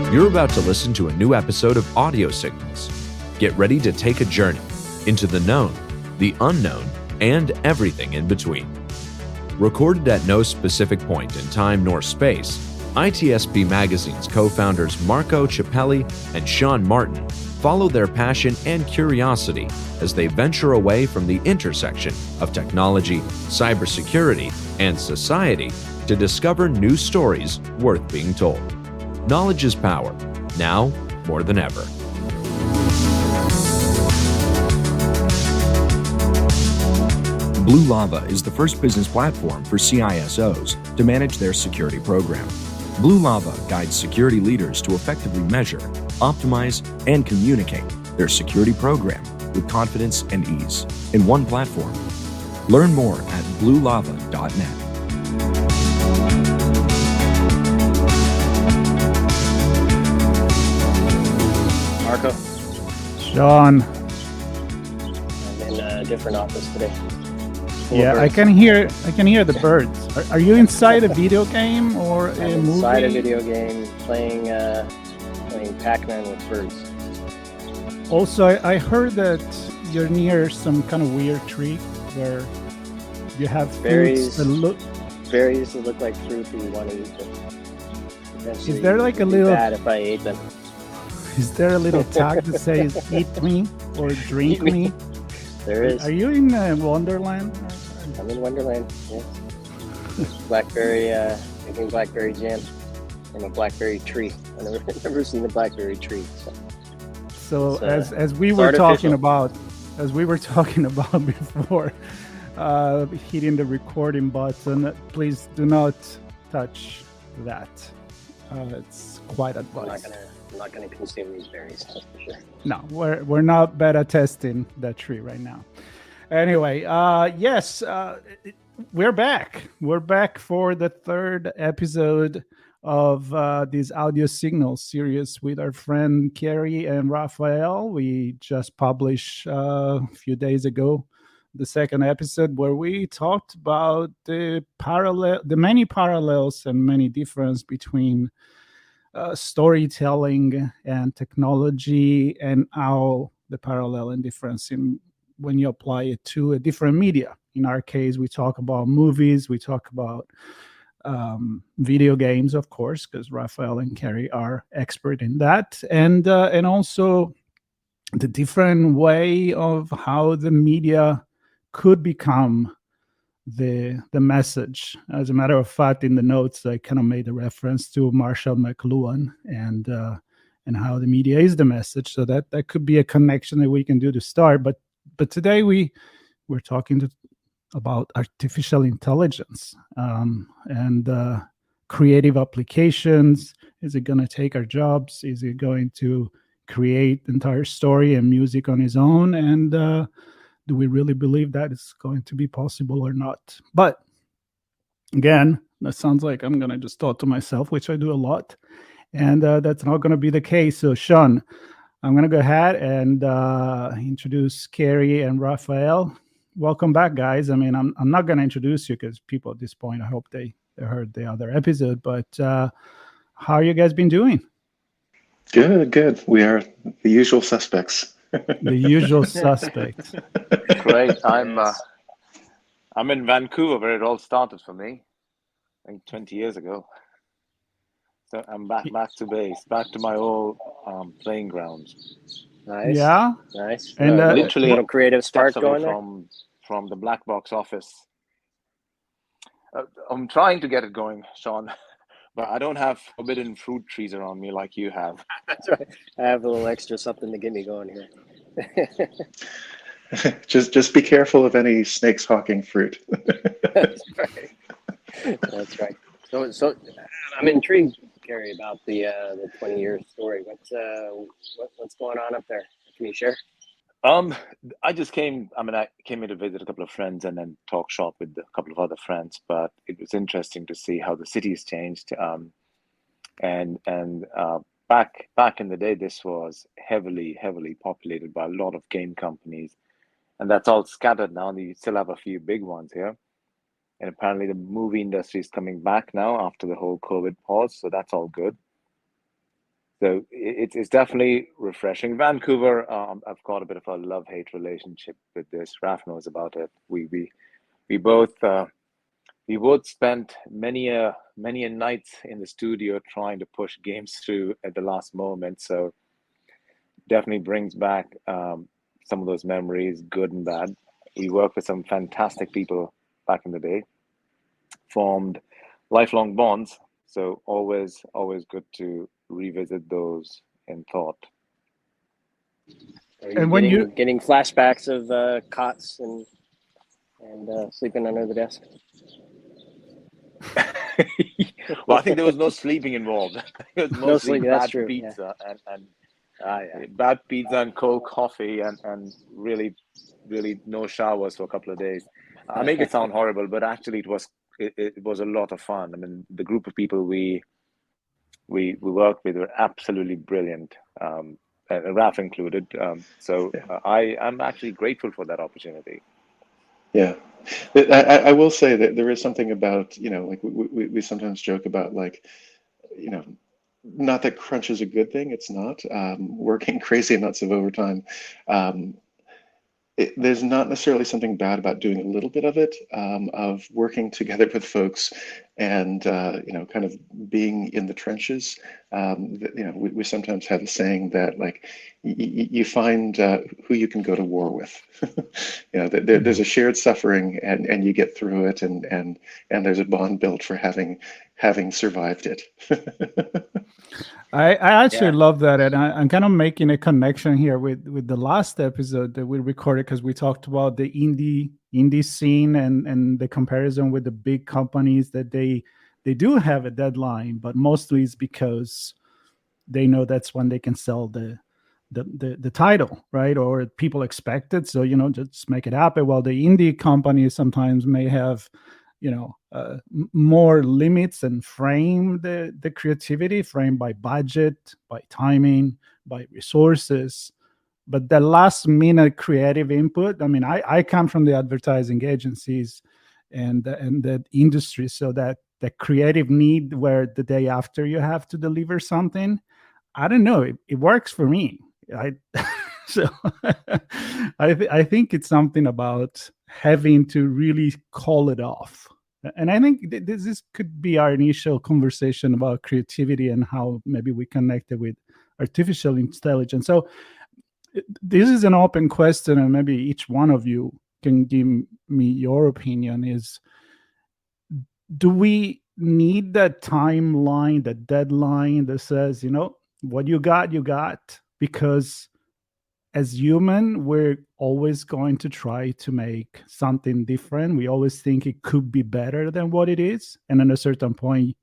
You're about to listen to a new episode of Audio Signals. Get ready to take a journey into the known, the unknown, and everything in between. Recorded at no specific point in time nor space, ITSP Magazine's co-founders Marco Ciappelli and Sean Martin follow their passion and curiosity as they venture away from the intersection of technology, cybersecurity, and society to discover new stories worth being told. Knowledge is power, now more than ever. Blue Lava is the first business platform for CISOs to manage their security program. Blue Lava guides security leaders to effectively measure, optimize, and communicate their security program with confidence and ease in one platform. Learn more at bluelava.net. Marco. Sean. I'm in a different office today. Yeah, I can hear the birds. Are you inside a video game or a movie? Inside a video game, playing Pac-Man with birds. Also, I heard that you're near some kind of weird tree where you have berries berries that look like fruit that you want to eat. Is there like a little? Bad if I ate them. Is there a little tag that says "Eat me" or "Drink me"? There is. Are you in Wonderland? I'm in Wonderland. Yes. Blackberry, making blackberry jam from a blackberry tree. I've never seen a blackberry tree. So as we were talking about before, hitting the recording button, please do not touch that. It's quite advised. I'm not gonna consume these berries, that's for sure. No, we're not beta testing that tree right now. Anyway, yes, we're back. We're back for the third episode of this audio signal series with our friend Carey and Rafael. We just published a few days ago the second episode where we talked about the many parallels and many differences between storytelling and technology, and how the parallel and difference in when you apply it to a different media. In our case, we talk about movies, we talk about video games, of course, because Rafael and Carey are expert in that, and also the different way of how the media could become the message. As a matter of fact, in the notes, I kind of made a reference to Marshall McLuhan and how the media is the message. So that could be a connection that we can do to start. But today we're talking about artificial intelligence and creative applications. Is it going to take our jobs? Is it going to create entire story and music on its own? And do we really believe that is going to be possible or not? But again, that sounds like I'm going to just talk to myself, which I do a lot. And that's not going to be the case. So, Sean, I'm going to go ahead and introduce Carey and Rafael. Welcome back, guys. I mean, I'm not going to introduce you because people at this point, I hope they heard the other episode. But how are you guys been doing? Good. We are the usual suspects. The usual suspects. Great. I'm in Vancouver, where it all started for me, I think 20 years ago. So I'm back to base, back to my old playing grounds. Nice. Yeah. Nice. And literally a little creative spark steps away going there. from the black box office. I'm trying to get it going, Sean, but I don't have forbidden fruit trees around me like you have. That's right. I have a little extra something to get me going here. just be careful of any snakes hawking fruit. That's right. That's right. So I'm intrigued, Carey, about the 20-year story. What's going on up there? Can you share? I came here to visit a couple of friends and then talk shop with a couple of other friends. But it was interesting to see how the city's changed. And back in the day, this was heavily populated by a lot of game companies, and that's all scattered now. You still have a few big ones here, and apparently the movie industry is coming back now after the whole COVID pause. So that's all good. So it's definitely refreshing. Vancouver, I've got a bit of a love-hate relationship with this. Raf knows about it. We both spent many a nights in the studio trying to push games through at the last moment. So definitely brings back some of those memories, good and bad. We worked with some fantastic people back in the day, formed lifelong bonds. So always good to revisit those in thought. Are you And when you getting flashbacks of cots and sleeping under the desk? Well, I think there was no sleeping involved. It was No mostly sleeping. That's bad true. pizza and Yeah. bad pizza and cold coffee and really no showers for a couple of days. I make it sound horrible, but actually it was a lot of fun. I mean, the group of people we worked with were absolutely brilliant, Raf included. So I'm actually grateful for that opportunity. Yeah. I will say that there is something about, like we sometimes joke about, like, you know, not that crunch is a good thing. It's not. Working crazy amounts of overtime. Um, there's not necessarily something bad about doing a little bit of it, of working together with folks and, kind of being in the trenches. We sometimes have a saying that, like, you find who you can go to war with. There's a shared suffering, and you get through it, and there's a bond built for having survived it. I actually love that, and I'm kind of making a connection here with the last episode that we recorded, because we talked about the indie scene and the comparison with the big companies, that they do have a deadline, but mostly it's because they know that's when they can sell the title, right? Or people expect it, so just make it happen. While the indie companies sometimes may have more limits and frame the creativity, framed by budget, by timing, by resources. But the last minute creative input, I mean, I come from the advertising agencies and the industry, so that the creative need where the day after you have to deliver something, I don't know, it works for me. So I think it's something about having to really call it off. And I think this could be our initial conversation about creativity and how maybe we connect it with artificial intelligence. So this is an open question, and maybe each one of you can give me your opinion. Is, do we need that timeline, that deadline that says, what you got? Because as human, we're always going to try to make something different. We always think it could be better than what it is. And at a certain point,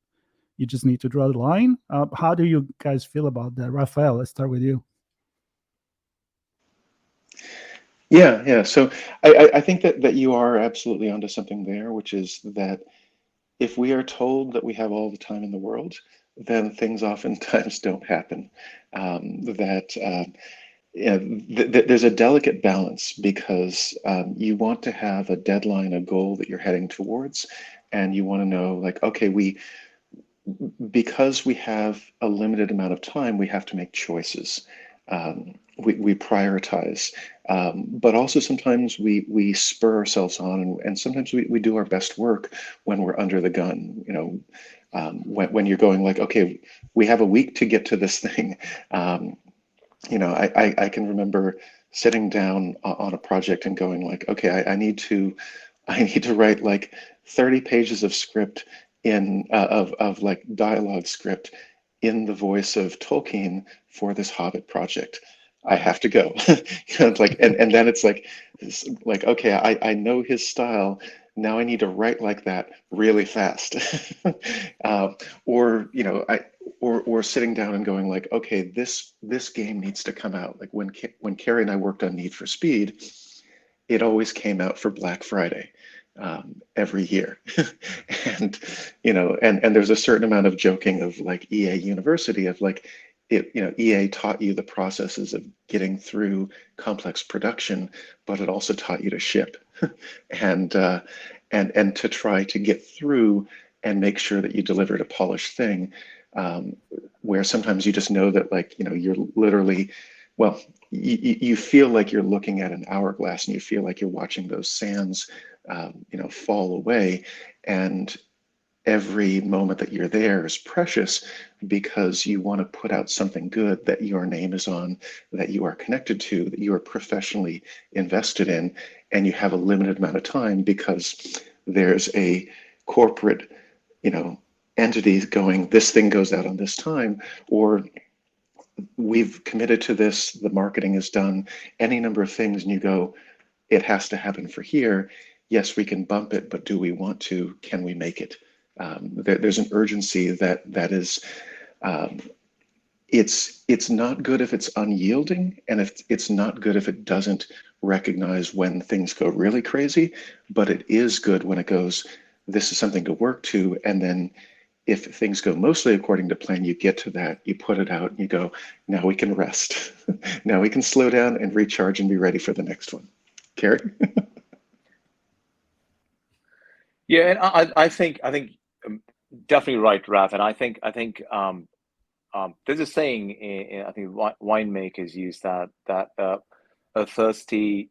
you just need to draw the line. How do you guys feel about that? Rafael, let's start with you. Yeah. So I think that you are absolutely onto something there, which is that if we are told that we have all the time in the world, then things oftentimes don't happen. There's a delicate balance, because you want to have a deadline, a goal that you're heading towards, and you want to know, like, okay, because we have a limited amount of time, we have to make choices. We prioritize, but also sometimes we spur ourselves on, and sometimes we do our best work when we're under the gun. When you're going, like, okay, we have a week to get to this thing. I can remember sitting down on a project and going, like, okay, I need to write like 30 pages of script of like dialogue script in the voice of Tolkien for this Hobbit project. I have to go. And then it's like, okay, I know his style. Now I need to write like that really fast. Or sitting down and going, like, okay, this game needs to come out. Like when Carey and I worked on Need for Speed, it always came out for Black Friday every year. And there's a certain amount of joking of, like, EA University, of like, EA taught you the processes of getting through complex production, but it also taught you to ship and to try to get through and make sure that you delivered a polished thing. where sometimes you just know that, like, you're literally, well, you feel like you're looking at an hourglass, and you feel like you're watching those sands, fall away. And every moment that you're there is precious, because you want to put out something good that your name is on, that you are connected to, that you are professionally invested in, and you have a limited amount of time because there's a corporate, entity going, this thing goes out on this time, or we've committed to this, the marketing is done, any number of things, and you go, it has to happen for here. Yes, we can bump it, but do we want to? Can we make it? There's an urgency that is, it's not good if it's unyielding, and it's not good if it doesn't recognize when things go really crazy, but it is good when it goes, this is something to work to, and then if things go mostly according to plan, you get to that, you put it out, and you go, now we can rest. Now we can slow down and recharge and be ready for the next one. Carey? Yeah, and I think definitely right, Raf. And I think there's a saying, I think winemakers use that a thirsty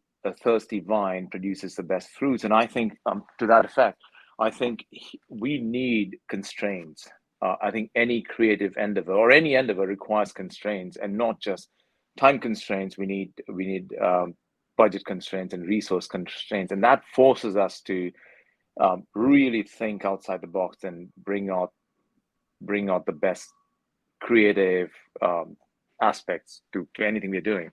vine produces the best fruits, and I think to that effect, I think we need constraints. I think any creative endeavor or any endeavor requires constraints, and not just time constraints. We need budget constraints and resource constraints, and that forces us to really think outside the box and bring out the best creative aspects to anything we're doing.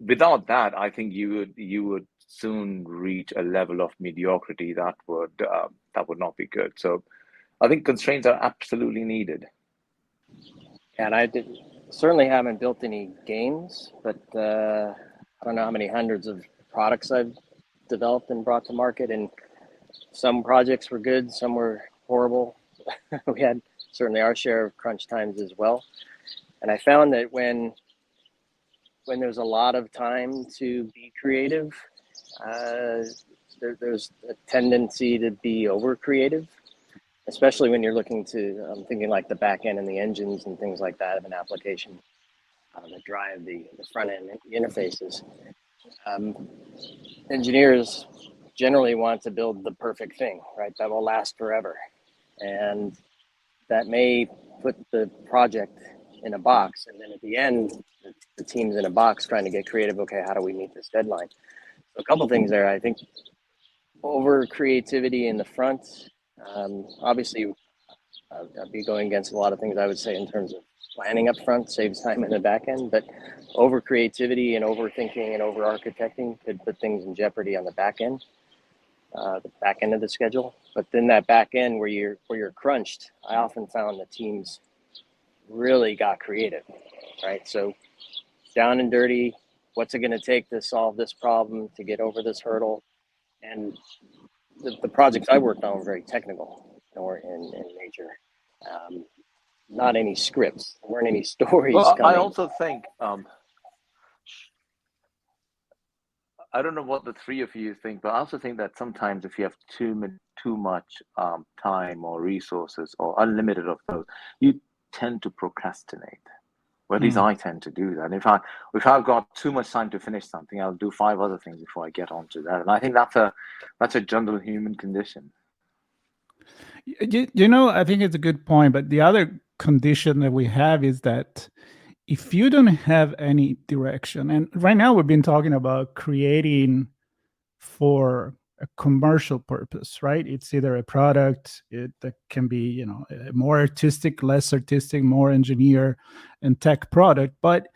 Without that, I think you would soon reach a level of mediocrity that would not be good. So I think constraints are absolutely needed. And I certainly haven't built any games, but I don't know how many hundreds of products I've developed and brought to market, and some projects were good, some were horrible. We had certainly our share of crunch times as well. And I found that when there's a lot of time to be creative, there's a tendency to be over creative, especially when you're looking to, I'm thinking like the back end and the engines and things like that of an application that drive the front end interfaces. Engineers generally want to build the perfect thing, right? That will last forever. And that may put the project in a box. And then at the end, the team's in a box trying to get creative. Okay, how do we meet this deadline? So a couple things there. I think over creativity in the front. Obviously, I'd be going against a lot of things I would say in terms of planning up front saves time in the back end, but over creativity and overthinking and over architecting could put things in jeopardy on the back end of the schedule. But then that back end where you're crunched, I often found the teams really got creative, right? So down and dirty, what's it going to take to solve this problem, to get over this hurdle? And the projects I worked on were very technical or in nature. Not any scripts. There weren't any stories. Well, coming. I also think, I don't know what the three of you think, but I also think that sometimes if you have too much time or resources or unlimited of those, you tend to procrastinate. Well, at least I tend to do that. If I've got too much time to finish something, I'll do 5 other things before I get onto that. And I think that's a general human condition. I think it's a good point. But the other condition that we have is that if you don't have any direction, and right now we've been talking about creating for a commercial purpose, right? It's either a product that can be, more artistic, less artistic, more engineer and tech product. But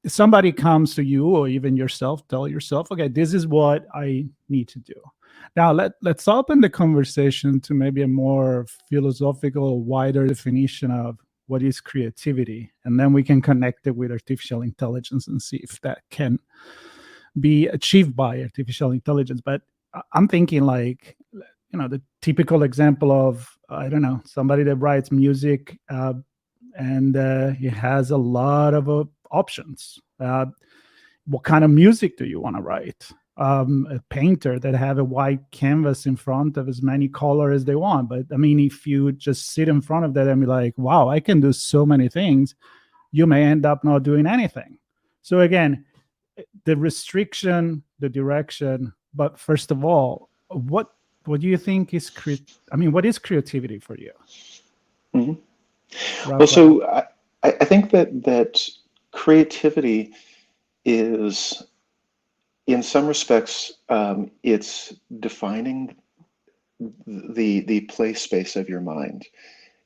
somebody comes to you or even yourself, tell yourself, okay, this is what I need to do. Now let's open the conversation to maybe a more philosophical, wider definition of what is creativity. And then we can connect it with artificial intelligence and see if that can be achieved by artificial intelligence. But I'm thinking like, the typical example of, I don't know, somebody that writes music and he has a lot of options. What kind of music do you want to write? a painter that have a white canvas in front of as many colors as they want. But I mean, if you just sit in front of that and be like, wow, I can do so many things, you may end up not doing anything. So again, the restriction, the direction, but first of all, what do you think is what is creativity for you? Mm-hmm. Well, so I think that creativity is, in some respects, it's defining the play space of your mind.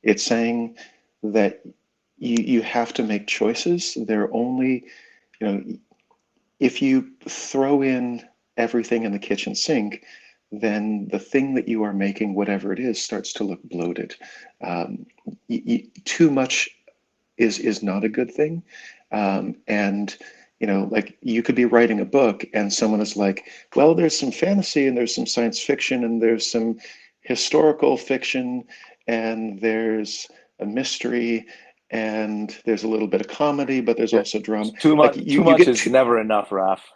It's saying that you have to make choices. They're only, if you throw in everything in the kitchen sink, then the thing that you are making, whatever it is, starts to look bloated. Too much is not a good thing. And like you could be writing a book and someone is like, well, there's some fantasy and there's some science fiction and there's some historical fiction and there's a mystery and there's a little bit of comedy, but there's also drama. Too much, like too much is never enough, Raf.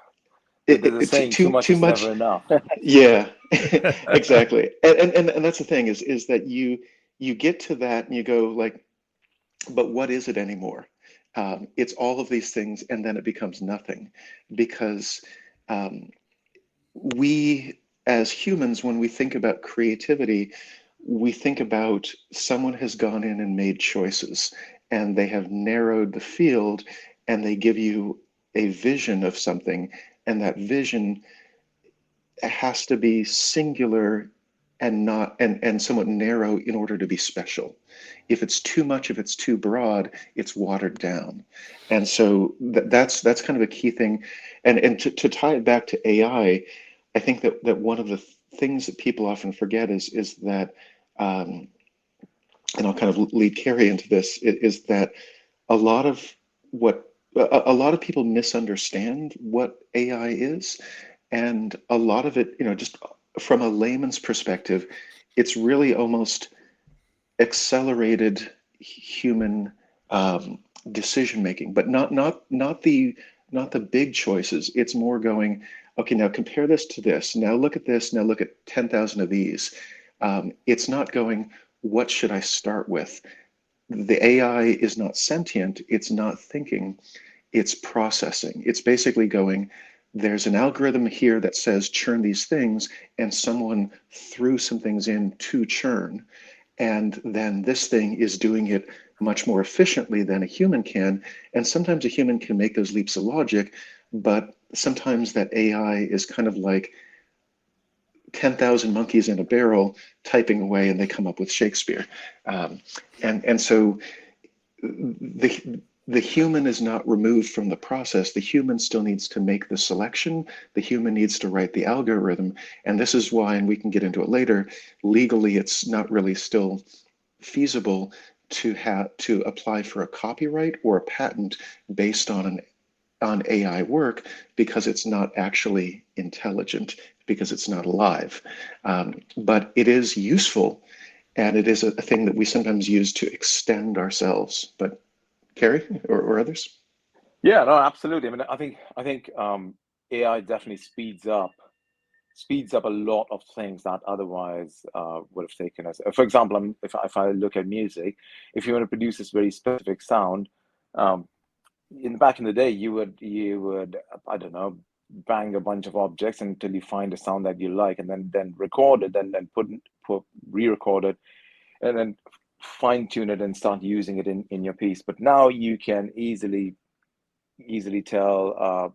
There's a saying, too much is never enough. Yeah, exactly. And that's the thing is that you get to that and you go like, but what is it anymore? It's all of these things, and then it becomes nothing, because we as humans, when we think about creativity, we think about someone has gone in and made choices, and they have narrowed the field, and they give you a vision of something, and that vision has to be singular and not and somewhat narrow in order to be special. If it's too much, if it's too broad, it's watered down. And so that's kind of a key thing. And to tie it back to AI, I think that one of the things that people often forget is that, and I'll kind of lead Carey into this, is that a lot of people misunderstand what AI is, and a lot of it, just from a layman's perspective, it's really almost accelerated human decision making, but not the big choices. It's more going, okay, now compare this to this. Now look at this. Now look at 10,000 of these. It's not going, what should I start with? The AI is not sentient. It's not thinking. It's processing. It's basically going, there's an algorithm here that says churn these things, and someone threw some things in to churn. And then this thing is doing it much more efficiently than a human can. And sometimes a human can make those leaps of logic, but sometimes that AI is kind of like 10,000 monkeys in a barrel typing away, and they come up with Shakespeare. And so the human is not removed from the process. The human still needs to make the selection. The human needs to write the algorithm. And this is why, and we can get into it later, legally it's not really still feasible to apply for a copyright or a patent based on AI work, because it's not actually intelligent, because it's not alive. But it is useful, and it is a thing that we sometimes use to extend ourselves. But Carey or others? Yeah, no, absolutely. I mean, I think AI definitely speeds up a lot of things that otherwise would have taken us. For example, if I look at music, if you want to produce this very specific sound, back in the day, you would I don't know, bang a bunch of objects until you find a sound that you like, and then record it, and then re-record it, and then fine tune it and start using it in your piece. But now you can easily tell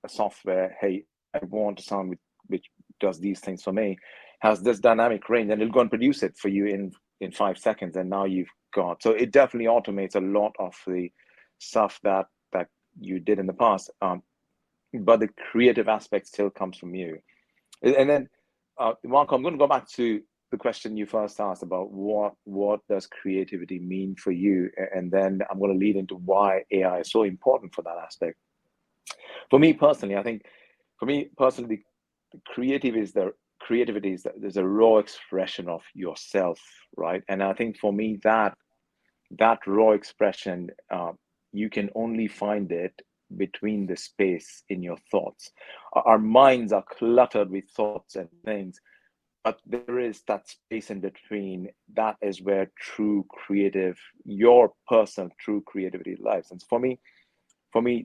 a software, hey, I want a sound which does these things for me, has this dynamic range, and it'll go and produce it for you in 5 seconds. And now you've got, so it definitely automates a lot of the stuff that you did in the past. But the creative aspect still comes from you. And then, Marco, I'm going to go back to the question you first asked about what does creativity mean for you, and then I'm going to lead into why AI is so important for that aspect. For me personally, the creativity is there's a raw expression of yourself, right? And I think for me that raw expression, you can only find it between the space in your thoughts. Our minds are cluttered with thoughts and things, but there is that space in between. That is where your personal true creativity lies. And for me,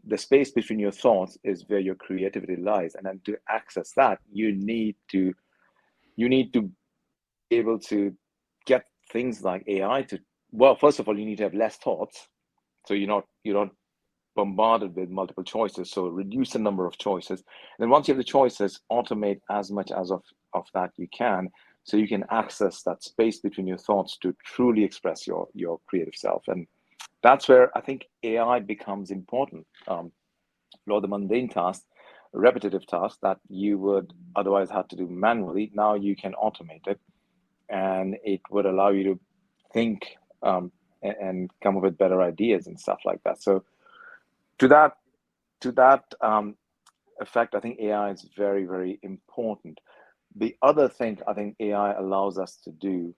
the space between your thoughts is where your creativity lies. And then to access that, you need to be able to get things like AI to, well, first of all, you need to have less thoughts. So you're not bombarded with multiple choices. So reduce the number of choices. And then once you have the choices, automate as much as of that you can, so you can access that space between your thoughts to truly express your creative self. And that's where I think AI becomes important. A lot of the mundane tasks, repetitive tasks that you would otherwise have to do manually, now you can automate it, and it would allow you to think and come up with better ideas and stuff like that. So to that effect, I think AI is very, very important. The other thing I think AI allows us to do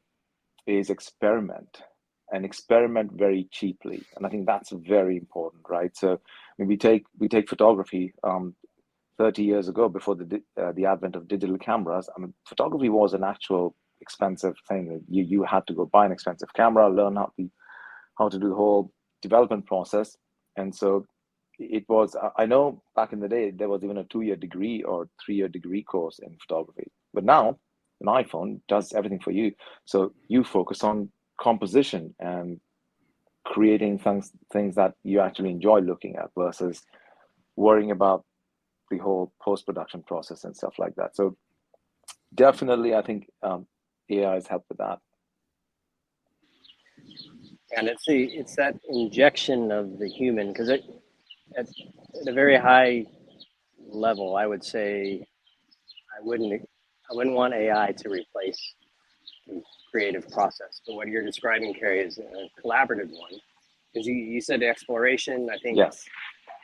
is experiment very cheaply. And I think that's very important, right? So when we take photography, 30 years ago, before the advent of digital cameras, I mean, photography was an actual expensive thing. You had to go buy an expensive camera, learn how to do the whole development process. And so it was, I know back in the day, there was even a 2-year degree or 3-year degree course in photography. But now an iPhone does everything for you. So you focus on composition and creating things that you actually enjoy looking at versus worrying about the whole post-production process and stuff like that. So definitely, I think AI has helped with that. And it's that injection of the human, because at a very high level, I would say I wouldn't want AI to replace the creative process. But what you're describing, Carey, is a collaborative one. Because you said exploration, I think. Yes.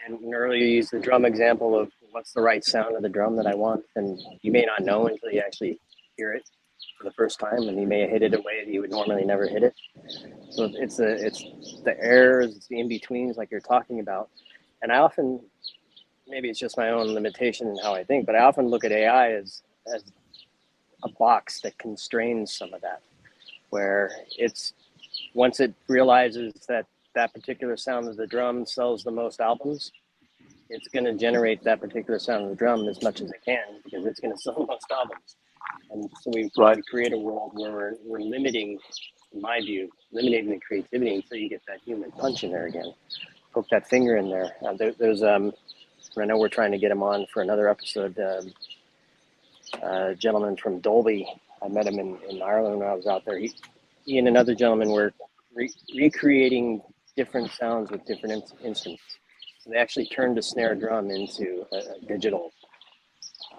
And earlier you used the drum example of what's the right sound of the drum that I want, and you may not know until you actually hear it for the first time, and you may hit it a way that you would normally never hit it. So it's the errors, it's the in-betweens like you're talking about. And I often, maybe it's just my own limitation in how I think, but I often look at AI as a box that constrains some of that, where it's, once it realizes that particular sound of the drum sells the most albums, it's going to generate that particular sound of the drum as much as it can, because it's going to sell the most albums. And so we create a world where we're limiting, in my view, limiting the creativity until you get that human punch in there again. Poke that finger in there. There's I know we're trying to get him on for another episode. A gentleman from Dolby, I met him in Ireland when I was out there. He and another gentleman were recreating different sounds with different instruments. So they actually turned a snare drum into a digital,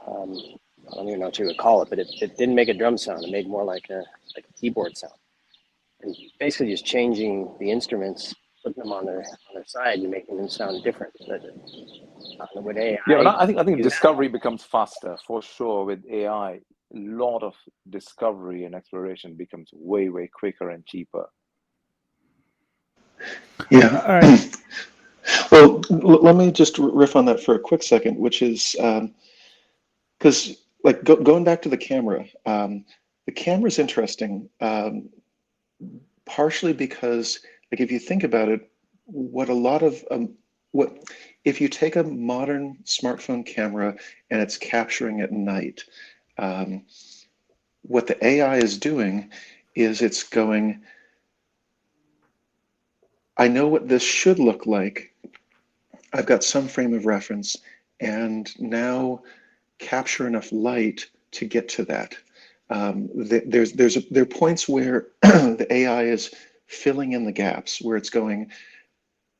I don't even know what you would call it, but it didn't make a drum sound. It made more like a keyboard sound. And basically just changing the instruments, putting them on their side and making them sound different. But with AI, but I think discovery becomes faster for sure with AI. A lot of discovery and exploration becomes way, way quicker and cheaper. Yeah. All right. Well, let me just riff on that for a quick second, which is because going back to the camera is interesting, partially because if you think about it, if you take a modern smartphone camera and it's capturing at night, what the AI is doing is it's going, I know what this should look like. I've got some frame of reference, and now capture enough light to get to that. There are points where the AI is filling in the gaps, where it's going,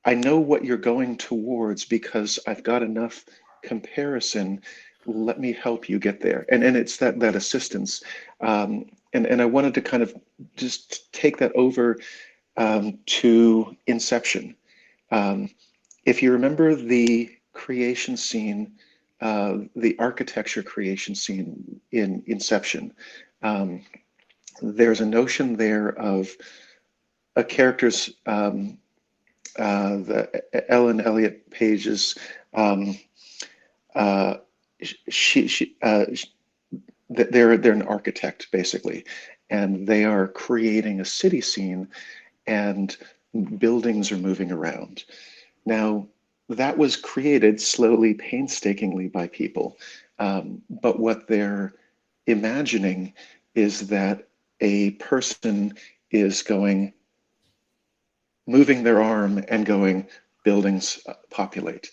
I know what you're going towards because I've got enough comparison. Let me help you get there. And it's that assistance. And I wanted to kind of just take that over to Inception. If you remember the creation scene, the architecture creation scene in Inception, there's a notion there of a character's the Ellen Elliott Page's they're an architect basically, and they are creating a city scene, and buildings are moving around. Now, that was created slowly, painstakingly by people, but what they're imagining is that a person is moving their arm and going, buildings populate,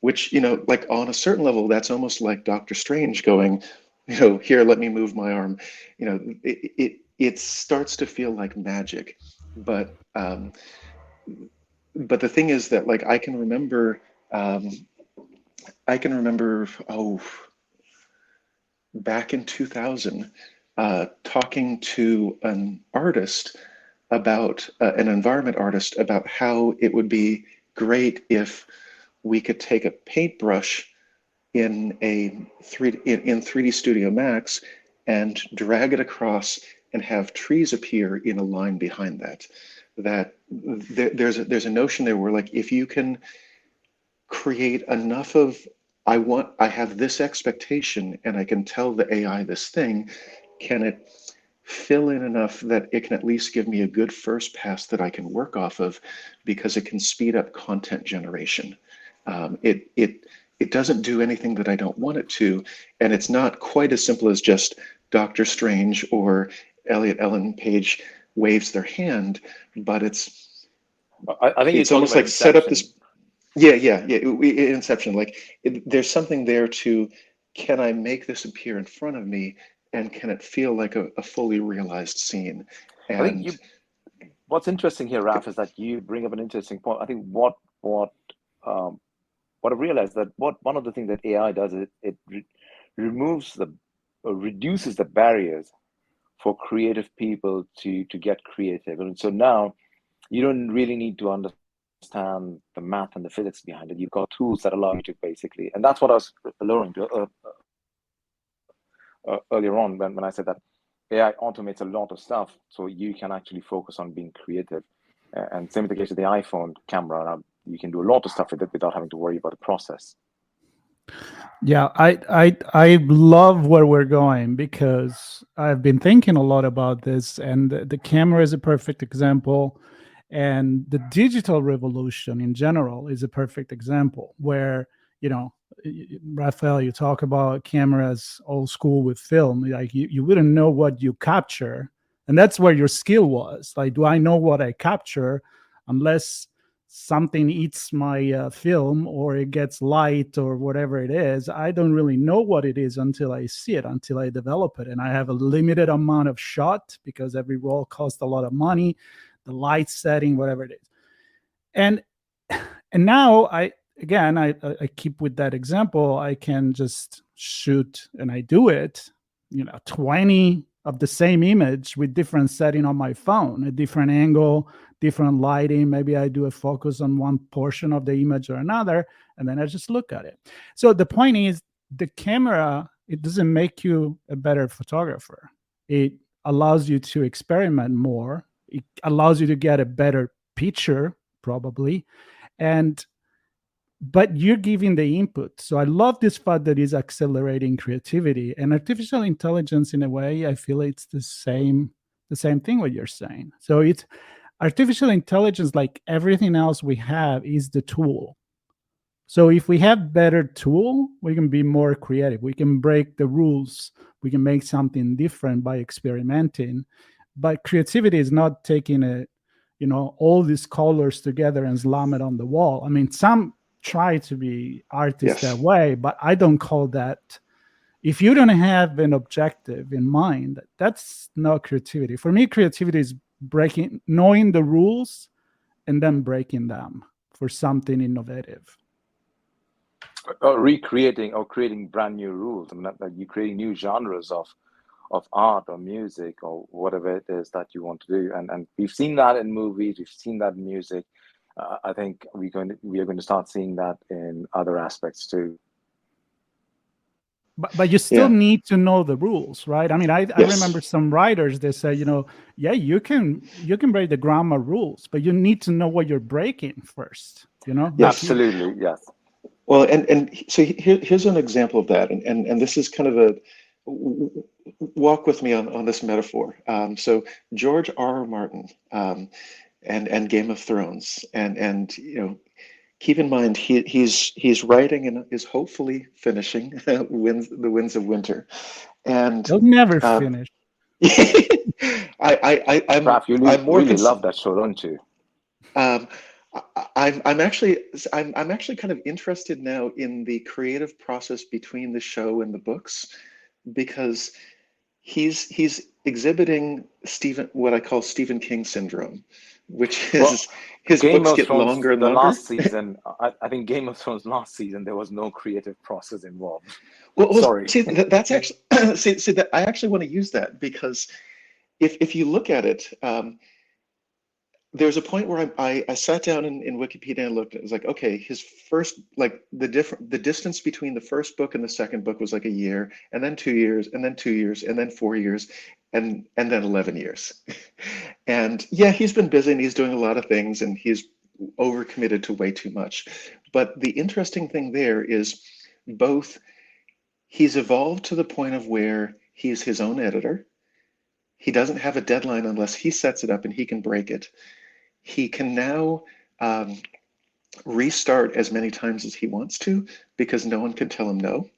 which, like on a certain level, that's almost like Dr. Strange going, here, let me move my arm. It starts to feel like magic, but the thing is that, like, I can remember, back in 2000, talking to an artist about an environment artist about how it would be great if we could take a paintbrush in 3D Studio Max and drag it across and have trees appear in a line behind that. There's a notion there where, like, if you can create enough of, I have this expectation and I can tell the AI this thing, can it fill in enough that it can at least give me a good first pass that I can work off of, because it can speed up content generation. It doesn't do anything that I don't want it to, and it's not quite as simple as just Dr. Strange or Ellen Page waves their hand, but I think it's almost like set up this. Inception. Like, there's something there to, can I make this appear in front of me, and can it feel like a fully realized scene? And I think what's interesting here, Raf, is that you bring up an interesting point. I think what I've realized, that one of the things that AI does is it reduces the barriers for creative people to get creative. And so now you don't really need to understand the math and the physics behind it. You've got tools that allow you to basically, and that's what I was alluding to earlier on when I said that AI automates a lot of stuff, so you can actually focus on being creative. And same with the case of the iPhone camera. You can do a lot of stuff with it without having to worry about the process. Yeah, I love where we're going, because I've been thinking a lot about this, and the camera is a perfect example, and the digital revolution in general is a perfect example, where, Rafael, you talk about cameras old school with film, like you wouldn't know what you capture, and that's where your skill was. Like, do I know what I capture? Unless something eats my film, or it gets light, or whatever it is, I don't really know what it is until I see it, until I develop it. And I have a limited amount of shot, because every roll costs a lot of money, the light setting, whatever it is. And now I keep with that example. I can just shoot, and I do it, 20 of the same image with different setting on my phone, a different angle, different lighting. Maybe I do a focus on one portion of the image or another, and then I just look at it. So the point is, the camera, it doesn't make you a better photographer. It allows you to experiment more. It allows you to get a better picture, probably. But you're giving the input. So I love this fact that it's accelerating creativity. And artificial intelligence, in a way, I feel it's the same thing what you're saying. So it's artificial intelligence, like everything else we have, is the tool. So if we have better tool, we can be more creative. We can break the rules. We can make something different by experimenting. But creativity is not taking all these colors together and slam it on the wall. I mean, some try to be artists that way, but I don't call that. If you don't have an objective in mind, that's not creativity. For me, creativity is knowing the rules and then breaking them for something innovative. Recreating or creating brand new rules. I mean, that you're creating new genres of art or music or whatever it is that you want to do. And we've seen that in movies, we've seen that in music. I think we are going to start seeing that in other aspects too. But you still Yeah. need to know the rules, right? I mean, I Yes. remember some writers, they say, yeah, you can break the grammar rules, but you need to know what you're breaking first, Yes. Absolutely, yes. Well, and so here's an example of that, and this is kind of a walk with me on this metaphor. So George R. R. Martin, and Game of Thrones, and keep in mind he's writing and is hopefully finishing the Winds of Winter, and They'll never um, finish. Raf, you I'm more really concerned. love that show, don't you? Um, I'm actually kind of interested now in the creative process between the show and the books, because he's exhibiting what I call Stephen King syndrome, which Well, is his Game books of get Thrones, longer and the longer. last season, I think Game of Thrones last season, there was no creative process involved. Well, Sorry. see, that's actually see that I actually want to use that, because if you look at it, there's a point where I sat down in Wikipedia and looked. It was like, okay, his first, like the distance between the first book and the second book was like a year, and then 2 years, and then 2 years, and then 4 years, and then 11 years. And yeah, he's been busy and he's doing a lot of things and he's overcommitted to way too much. But the interesting thing there is both he's evolved to the point of where he's his own editor. He doesn't have a deadline unless he sets it up and he can break it. He can now restart as many times as he wants to, because no one can tell him no.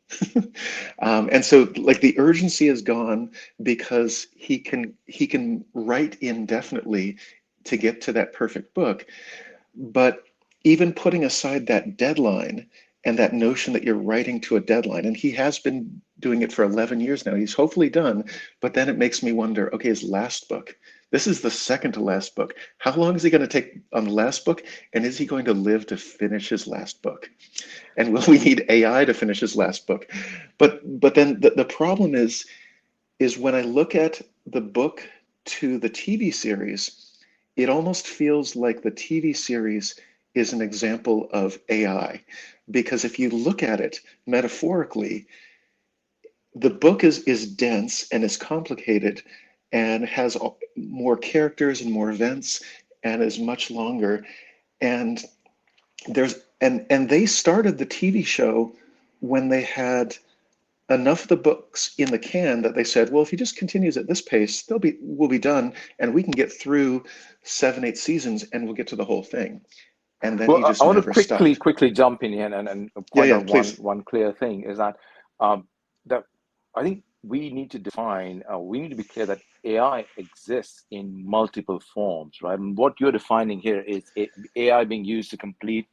And so like the urgency is gone, because he can write indefinitely to get to that perfect book. But even putting aside that deadline and that notion that you're writing to a deadline, and he has been doing it for 11 years now, he's hopefully done, but then it makes me wonder, okay, his last book, this is the second to last book. How long is he going to take on the last book? And is he going to live to finish his last book? And will we need AI to finish his last book? But then the problem is when I look at the book to the TV series, it almost feels like the TV series is an example of AI. Because if you look at it metaphorically, the book is dense and is complicated and has more characters and more events and is much longer. And they started the TV show when they had enough of the books in the can that they said, well, if he just continues at this pace, we'll be done, and we can get through 7, 8 seasons, and we'll get to the whole thing. And then he Well, just I want to never stopped. quickly jump in here and Yeah, point yeah, out please. one clear thing is that that I think we need to define, we need to be clear that AI exists in multiple forms, right? And what you're defining here is AI being used to complete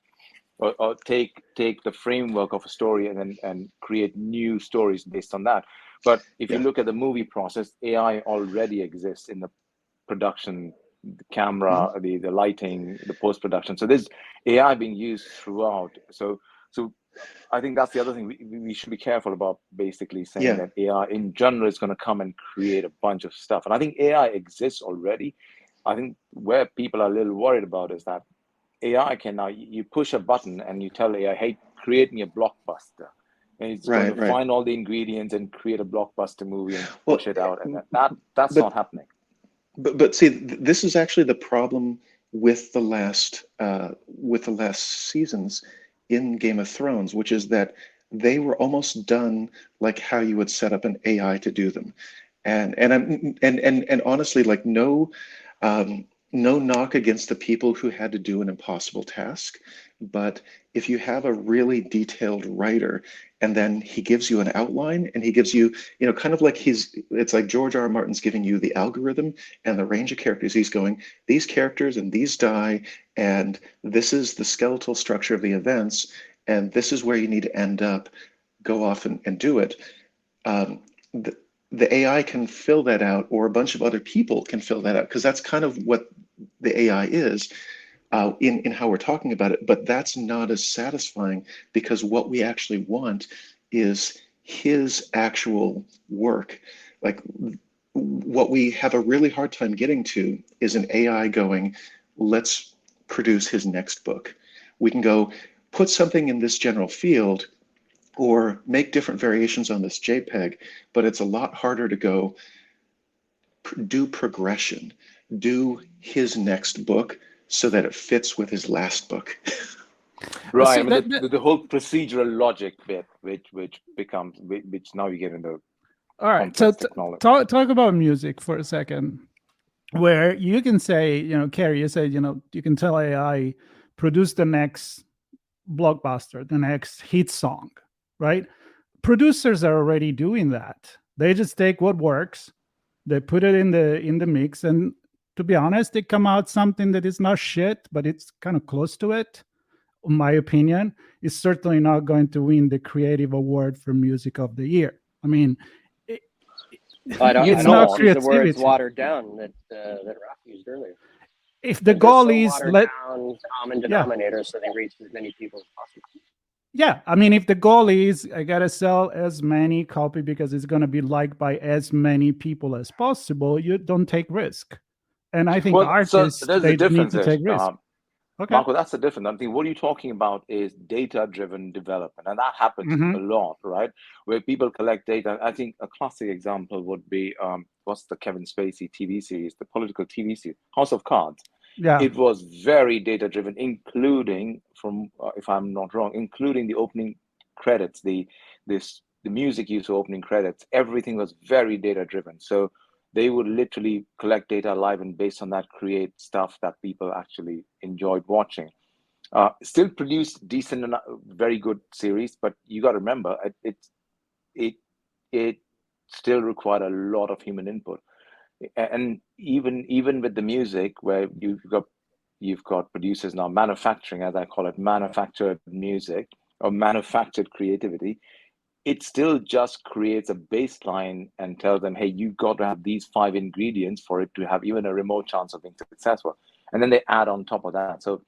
or take the framework of a story and create new stories based on that. But if you Yeah. look at the movie process, AI already exists in the production, the camera, Mm-hmm. the lighting, the post production. So there's AI being used throughout. So I think that's the other thing we should be careful about, basically saying Yeah. that AI in general is going to come and create a bunch of stuff. And I think AI exists already. I think where people are a little worried about is that AI can now, you push a button and you tell AI, hey, create me a blockbuster. And it's going to Right. find all the ingredients and create a blockbuster movie and Well, push it out. And that's but not happening. but see, this is actually the problem with the last seasons in Game of Thrones, which is that they were almost done like how you would set up an AI to do them. And honestly, like um, no knock against the people who had to do an impossible task, but if you have a really detailed writer and then he gives you an outline and he gives you, kind of like it's like George R. R. Martin's giving you the algorithm and the range of characters. He's going, these characters and these die, and this is the skeletal structure of the events, and this is where you need to end up. Go off and do it. Um, the AI can fill that out, or a bunch of other people can fill that out, because that's kind of what the AI is in how we're talking about it. But that's not as satisfying, because what we actually want is his actual work. Like what we have a really hard time getting to is an AI going, let's produce his next book. We can go put something in this general field, or make different variations on this JPEG, but it's a lot harder to go do progression, do his next book so that it fits with his last book. Right. See, I mean, the whole procedural logic bit, which becomes, which now you get into all right. So complex technology. talk about music for a second, where you can say, Carey, you say, you can tell AI produce the next blockbuster, the next hit song, right? Producers are already doing that. They just take what works, they put it in the mix, and to be honest, they come out something that is not shit, but it's kind of close to it. In my opinion, is certainly not going to win the creative award for music of the year. I mean, I don't it's know. not Use the words creativity. watered down that Raf used earlier. If the They're goal so is watered down common denominator, so they reach as many people as possible. Yeah, I mean, if the goal is I gotta sell as many copy because it's gonna be liked by as many people as possible, you don't take risk. And I think artists, so there's they a difference need to there, take risk. Okay. Marco. That's the difference. I think what you're talking about is data-driven development, and that happens a lot, right? Where people collect data. I think a classic example would be what's the Kevin Spacey TV series, the political TV series, House of Cards. Yeah. It was very data-driven, including, from if I'm not wrong, including the opening credits, the music used for opening credits. Everything was very data-driven. So they would literally collect data live, and based on that, create stuff that people actually enjoyed watching. Still produced decent, very good series, but you got to remember, it still required a lot of human input. And even with the music, where you've got producers now manufacturing, as I call it, manufactured music or manufactured creativity, it still just creates a baseline and tells them, hey, you've got to have these 5 ingredients for it to have even a remote chance of being successful. And then they add on top of that. So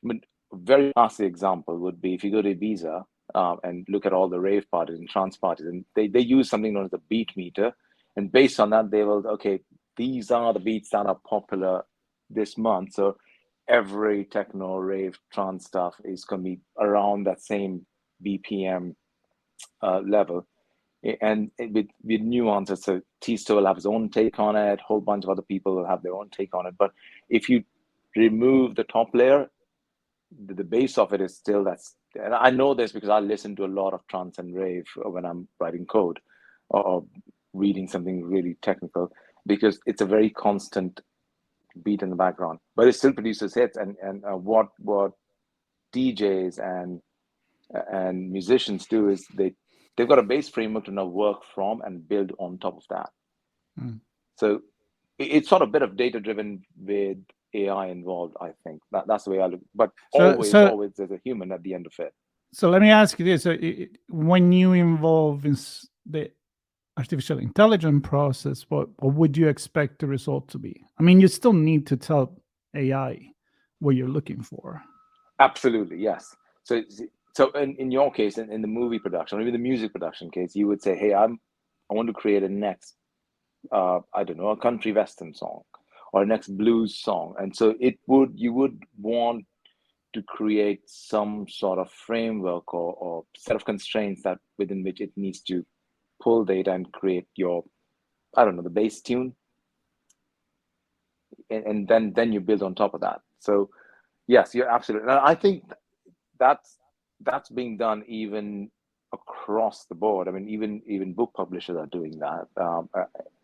a very classic example would be if you go to Ibiza and look at all the rave parties and trance parties, and they use something known as the beat meter. And based on that, they will, okay, these are the beats that are popular this month. So every techno, rave, trance stuff is going to be around that same BPM level. And with nuances, so Tisto will have his own take on it, a whole bunch of other people will have their own take on it. But if you remove the top layer, the base of it is still that's, and I know this because I listen to a lot of trance and rave when I'm writing code or reading something really technical, because it's a very constant beat in the background, but it still produces hits. And what DJs and musicians do is they've got a base framework to now work from and build on top of that. So it's sort of a bit of data driven with AI involved. I think that's the way I look, but always there's a human at the end of it. So let me ask you this: when you involve in the artificial intelligence process, what would you expect the result to be? I mean, you still need to tell AI what you're looking for. Absolutely, yes. So in your case, in the movie production, or even the music production case, you would say, hey, I want to create a next, I don't know, a country western song or a next blues song. And so you would want to create some sort of framework or set of constraints that within which it needs to pull data and create your, I don't know, the bass tune. And then you build on top of that. So yes, you're absolutely. And I think that's being done even across the board. I mean, even book publishers are doing that.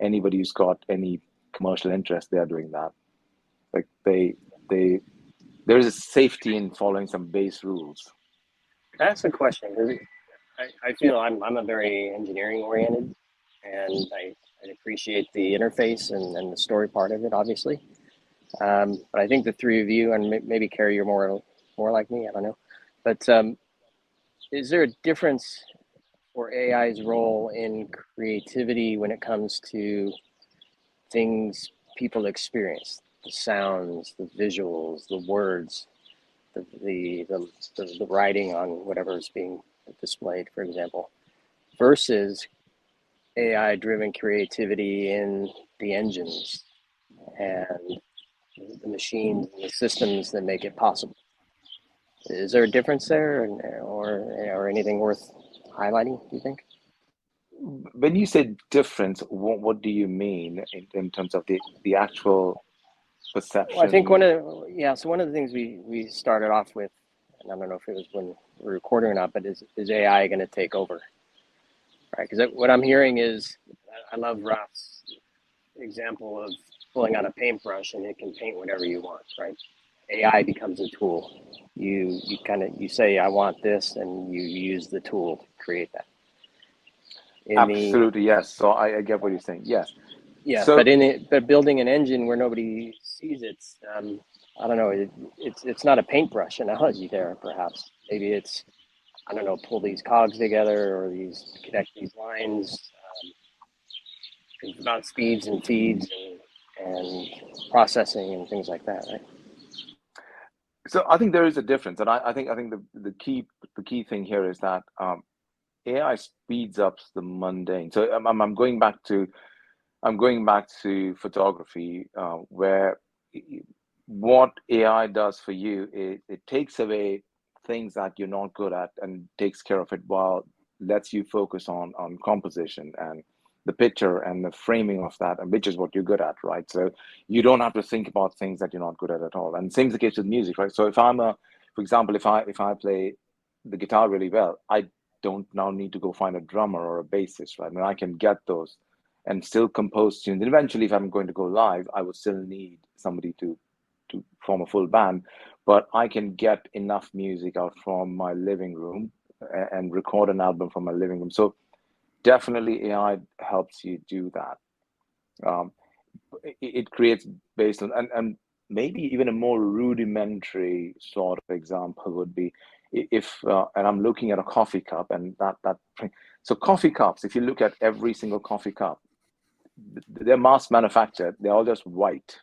Anybody who's got any commercial interest, they are doing that. Like there is a safety in following some base rules. That's a question. I feel I'm a very engineering oriented, and I appreciate the interface and the story part of it, obviously. But I think the three of you, and maybe Carey, you're more like me, I don't know. But is there a difference for AI's role in creativity when it comes to things people experience, the sounds, the visuals, the words, the writing on whatever is being displayed, for example, versus AI-driven creativity in the engines and the machines and the systems that make it possible? Is there a difference there, or anything worth highlighting, do you think? When you say difference, what do you mean in terms of the actual perception? Well, I think one of the things we started off with, and I don't know if it was when we were recording or not, but is AI going to take over? Right? Because what I'm hearing is, I love Raf's example of pulling out a paintbrush and it can paint whatever you want, right? AI becomes a tool. You say, I want this, and you use the tool to create that. Absolutely, yes. So I get what you're saying. Yes. Yeah, So, but building an engine where nobody sees it's I don't know. It's not a paintbrush analogy there. Perhaps maybe it's, I don't know, pull these cogs together or connect these lines. It's about speeds and feeds and processing and things like that, right? So I think there is a difference, and I think the key thing here is that AI speeds up the mundane. So I'm going back to photography, where what AI does for you is it takes away things that you're not good at and takes care of it, while lets you focus on composition and the picture and the framing of that, and which is what you're good at, right? So you don't have to think about things that you're not good at all. And same is the case with music, right? So for example, if I play the guitar really well, I don't now need to go find a drummer or a bassist, right? I mean, I can get those and still compose tunes. And eventually, if I'm going to go live, I would still need somebody to form a full band, but I can get enough music out from my living room and record an album from my living room. So definitely AI helps you do that. It creates based on, and maybe even a more rudimentary sort of example would be if and I'm looking at a coffee cup, and so coffee cups, if you look at every single coffee cup, they're mass manufactured, they're all just white,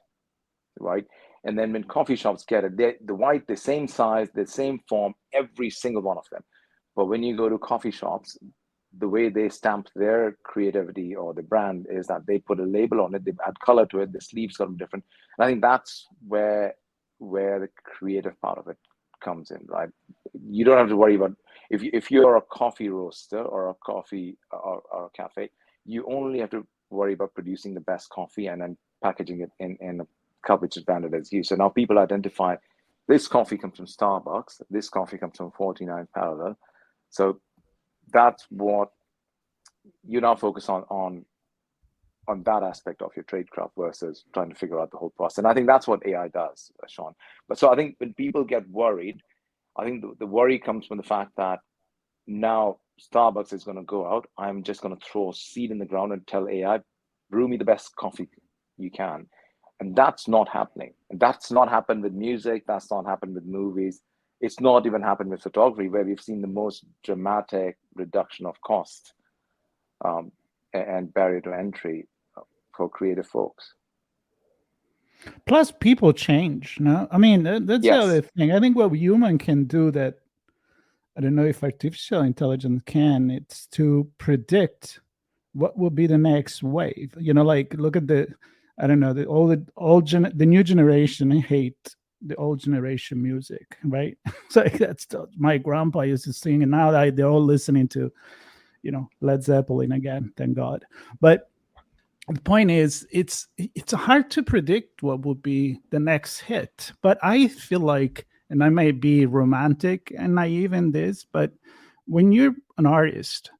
right? And then when coffee shops get it, the white, the same size, the same form, every single one of them. But when you go to coffee shops, the way they stamp their creativity or the brand is that they put a label on it, they add color to it, the sleeves are different. And I think that's where the creative part of it comes in, right? You don't have to worry about, if you're a coffee roaster or a coffee or a cafe, you only have to worry about producing the best coffee and then packaging it in a cup which is branded as you. So now people identify, this coffee comes from Starbucks, this coffee comes from 49 Parallel. So that's what you now focus on that aspect of your trade craft versus trying to figure out the whole process. And I think that's what AI does, Sean. But so I think when people get worried, I think the worry comes from the fact that now Starbucks is going to go out. I'm just going to throw a seed in the ground and tell AI, brew me the best coffee you can. And that's not happening. And that's not happened with music. That's not happened with movies. It's not even happened with photography, where we've seen the most dramatic reduction of cost and barrier to entry for creative folks. Plus, people change. No, I mean that's Yes. the other thing. I think what human can do that I don't know if artificial intelligence can. It's to predict what will be the next wave. You know, like look at the new generation hate the old generation music, right? It's like my grandpa used to sing, and now they're all listening to, Led Zeppelin again. Thank God. But the point is, it's hard to predict what will be the next hit. But I feel like, and I may be romantic and naive in this, but when you're an artist,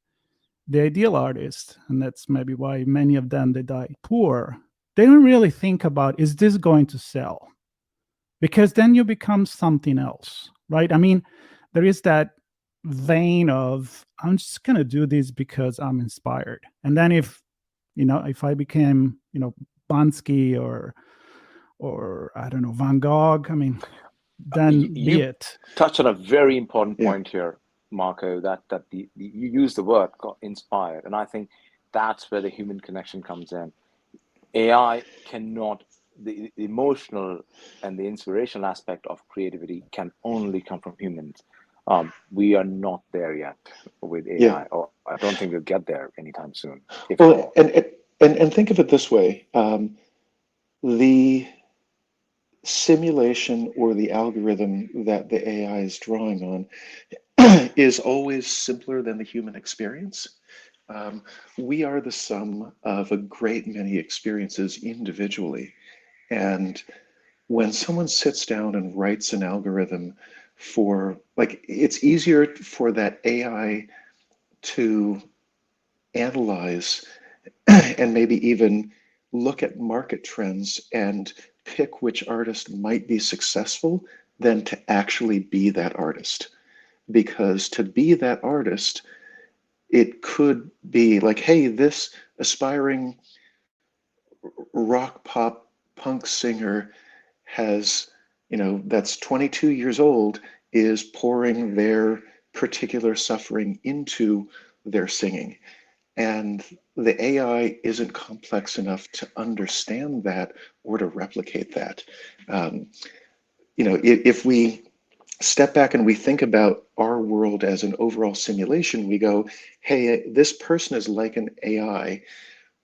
the ideal artist, and that's maybe why many of them they die poor, they don't really think about, is this going to sell? Because then you become something else, right? I mean, there is that vein of, I'm just going to do this because I'm inspired. And then if I became, Bansky or I don't know, Van Gogh, I mean, then be it. Touch on a very important point here, Marco, that you use the word inspired. And I think that's where the human connection comes in. AI cannot, the emotional and the inspirational aspect of creativity can only come from humans. We are not there yet with AI, or I don't think we'll get there anytime soon. Well, and think of it this way: the simulation or the algorithm that the AI is drawing on is always simpler than the human experience. We are the sum of a great many experiences individually. And when someone sits down and writes an algorithm for, like, it's easier for that AI to analyze and maybe even look at market trends and pick which artist might be successful than to actually be that artist. Because to be that artist, it could be like, hey, this aspiring rock pop punk singer has, that's 22 years old, is pouring their particular suffering into their singing. And the AI isn't complex enough to understand that or to replicate that. If we step back and we think about our world as an overall simulation, we go, hey, this person is like an AI.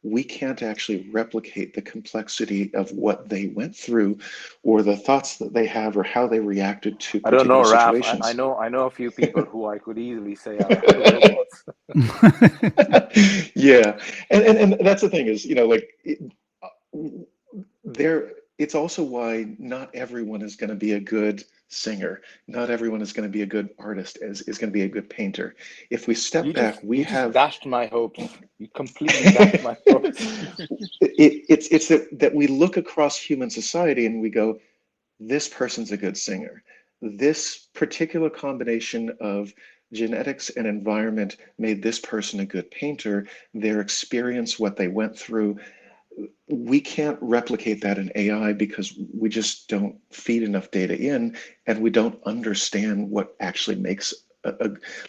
We can't actually replicate the complexity of what they went through or the thoughts that they have or how they reacted to I don't particular know, Raf. situations. I know a few people who I could easily say are robots. Yeah. And that's the thing is, it's also why not everyone is going to be a good singer. Not everyone is going to be a good artist, is going to be a good painter. If we step back, we have dashed my hopes. You completely dashed my hopes. It's that we look across human society and we go, this person's a good singer. This particular combination of genetics and environment made this person a good painter. Their experience, what they went through, we can't replicate that in AI because we just don't feed enough data in, and we don't understand what actually makes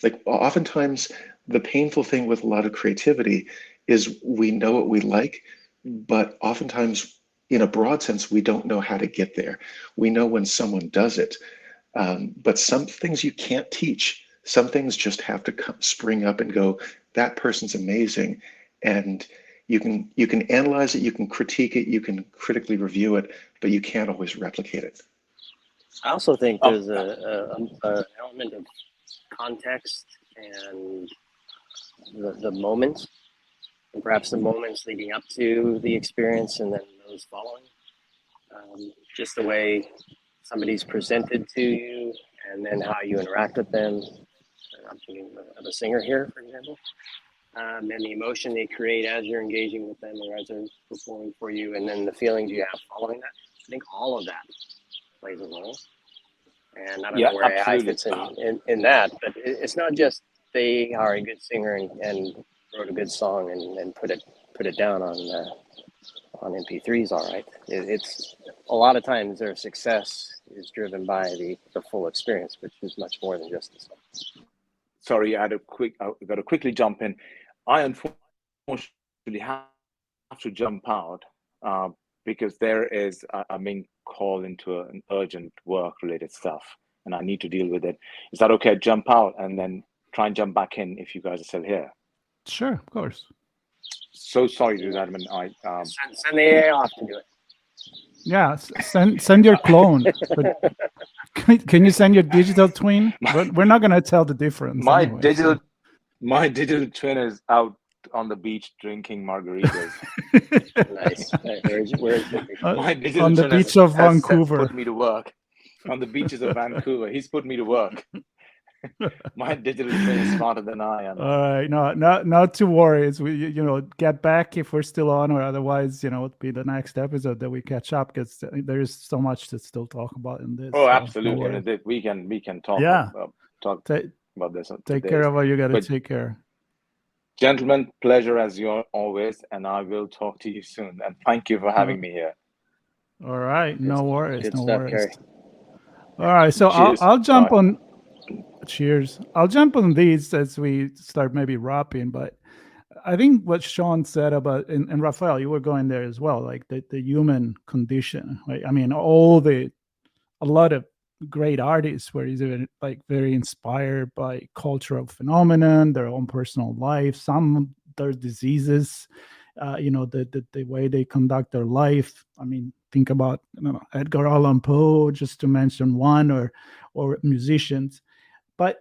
like oftentimes the painful thing with a lot of creativity is we know what we like, but oftentimes in a broad sense, we don't know how to get there. We know when someone does it, but some things you can't teach. Some things just have to spring up and go, that person's amazing. And you can analyze it, you can critique it, you can critically review it, but you can't always replicate it. I also think there's an element of context and the moments, and perhaps the moments leading up to the experience and then those following. Just the way somebody's presented to you and then how you interact with them. I'm thinking of a singer here, for example. And the emotion they create as you're engaging with them or as they're performing for you, and then the feelings you have following that. I think all of that plays a role. And I don't know where AI fits in that, but it's not just they are a good singer and wrote a good song and put it down on MP3s, all right. It's a lot of times their success is driven by the full experience, which is much more than just the song. Sorry, I got to quickly jump in. I unfortunately have to jump out because there is I'm being called into an urgent work-related stuff, and I need to deal with it. Is that okay? Jump out and then try and jump back in if you guys are still here. Sure, of course. So sorry to do that. I mean, send the AI off to do it. Yeah, send your clone. But can you send your digital twin? We're not going to tell the difference. My digital twin is out on the beach drinking margaritas. Nice. Where's my digital on the twin beach of Vancouver. Put me to work. On the beaches of Vancouver, he's put me to work. My digital twin is smarter than I am. All right, not to worry. It's get back if we're still on, or otherwise, it'll be the next episode that we catch up because there is so much to still talk about in this. Oh, absolutely. No, we can talk. Yeah. Talk about this. Take care of what you got to take care. Gentlemen, pleasure as you're always, and I will talk to you soon. And thank you for having me here. All right, no worries. Good stuff, Carey. All right, so I'll jump on. Cheers. I'll jump on these as we start maybe wrapping, but I think what Sean said about, and Rafael, you were going there as well, like the human condition, right? I mean, a lot of great artists were either like very inspired by cultural phenomenon, their own personal life, some their diseases, the way they conduct their life. I mean, think about Edgar Allan Poe, just to mention one, or musicians. But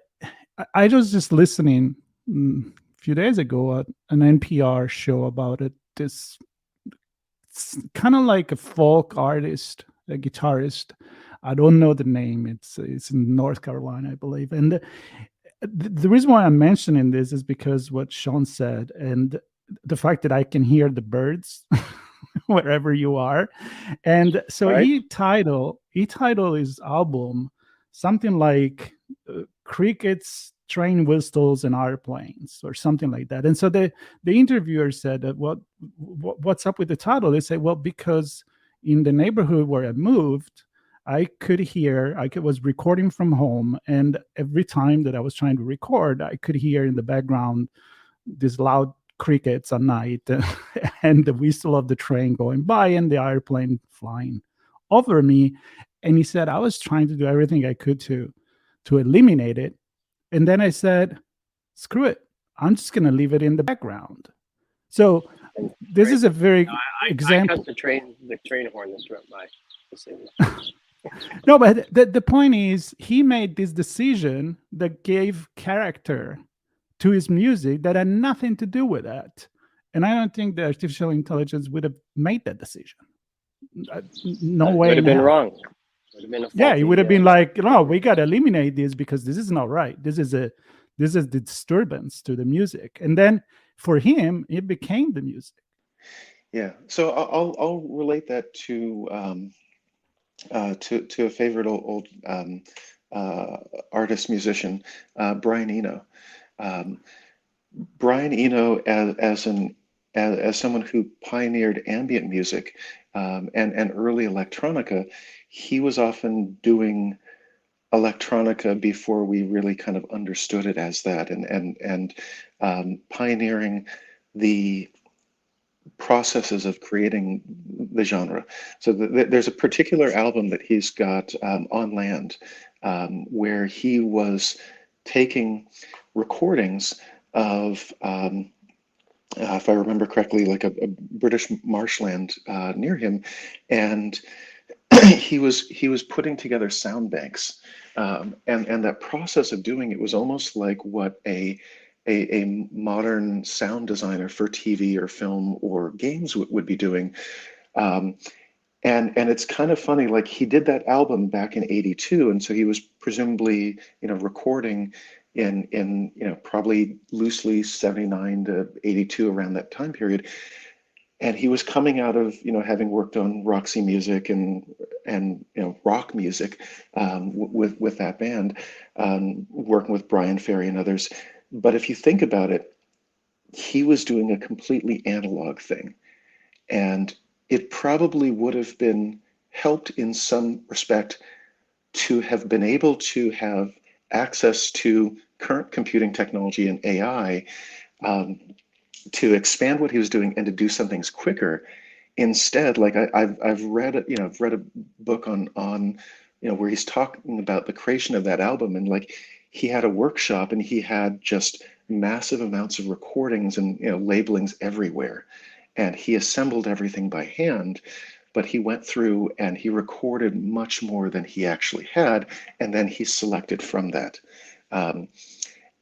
I was just listening a few days ago at an NPR show about it. This kind of like a folk artist, a guitarist. I don't know the name. It's in North Carolina, I believe. And the reason why I'm mentioning this is because what Sean said, and the fact that I can hear the birds wherever you are. And so Right. he titled his album something like Crickets, Train Whistles, and Airplanes, or something like that. And so the interviewer said, what's up with the title? They say, well, because in the neighborhood where I moved, I was recording from home, and every time that I was trying to record, I could hear in the background these loud crickets at night and the whistle of the train going by and the airplane flying over me. And he said, I was trying to do everything I could to eliminate it. And then I said, screw it. I'm just going to leave it in the background. So And this is a very I example. cut the train horn this throughout my decision. No, but the point is, he made this decision that gave character to his music that had nothing to do with that. And I don't think the artificial intelligence would have made that decision. No way. Would have in been hell. wrong. Would have been a Yeah, it would have been faulty, like, no, we got to eliminate this because this is not right. This is the disturbance to the music. And then for him, it became the music. Yeah. So I'll relate that to a favorite old artist musician, Brian Eno. Brian Eno, as someone who pioneered ambient music and early electronica, he was often doing electronica before we really kind of understood it as that, and pioneering the processes of creating the genre. So there's a particular album that he's got on land where he was taking recordings of if I remember correctly, like a British marshland near him, and he was putting together sound banks, and that process of doing it was almost like what a modern sound designer for TV or film or games would be doing. And it's kind of funny, like he did that album back in '82, and so he was presumably, recording in probably loosely 79 to 82, around that time period. And he was coming out of having worked on Roxy Music and rock music with that band, working with Brian Ferry and others. But if you think about it, he was doing a completely analog thing, and it probably would have been helped in some respect to have been able to have access to current computing technology and AI, to expand what he was doing and to do some things quicker. Instead, like I've read a book on where he's talking about the creation of that album, and like he had a workshop and he had just massive amounts of recordings and labelings everywhere, and he assembled everything by hand. But he went through and he recorded much more than he actually had, and then he selected from that.